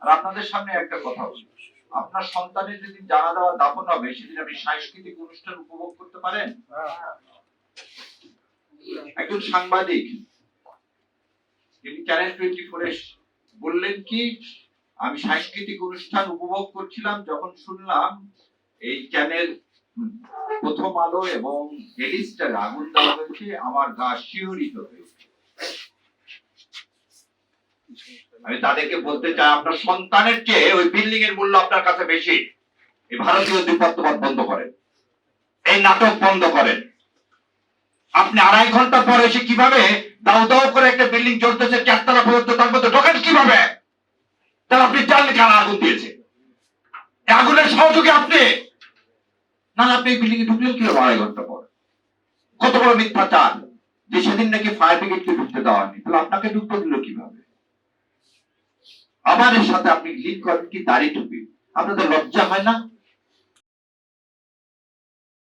আর আপনাদের সামনে একটা কথা বলি, আপনার সন্তানের যেদিন জানা দেওয়া দাফন হবে সেদিন আপনি সাংস্কৃতিক অনুষ্ঠান উপভোগ করতে পারেন? একজন সাংবাদিক তিনি চ্যানেল 24 বললেন কি, আমি সাংস্কৃতিক অনুষ্ঠান উপভোগ করছিলাম, যখন শুনলাম এই চ্যানেল প্রথম আলো এবং ডেইলি স্টার আগুন দেওয়া হয়েছে, আমার গা শিহরিত হয়েছে। আমি তাদেরকে বলতে চাই, আপনার সন্তানের চেয়ে ওই বিল্ডিং এর মূল্য আপনার কাছে বেশি। এই ভারতীয় দ্বিপত্ববাদ বন্ধ করেন, এই নাটক বন্ধ করেন। আপনি 2.5 ঘন্টা পর এসে কিভাবে দাও দাও করে একটা বিল্ডিং চলতেছে 4 তলা পর্যন্ত, তার মধ্যে ঢোকেন কিভাবে? তাহলে আপনি জানলে কারা আগুন দিয়েছে? আগুনের সহযোগী আপনি না, আপনি এই বিল্ডিং এ ঢুকলেন কিভাবে 2.5 ঘন্টা পর? কত বড় মিথ্যাচার যে সেদিন নাকি ফায়ার ব্রিগেডকে ঢুকতে দেওয়া হয়নি, তাহলে আপনাকে ঢুকতে দিল কিভাবে? আবার এর সাথে আপনি লিড করেন কি দাড়ি টুপি। আপনাদের লজ্জা হয় না?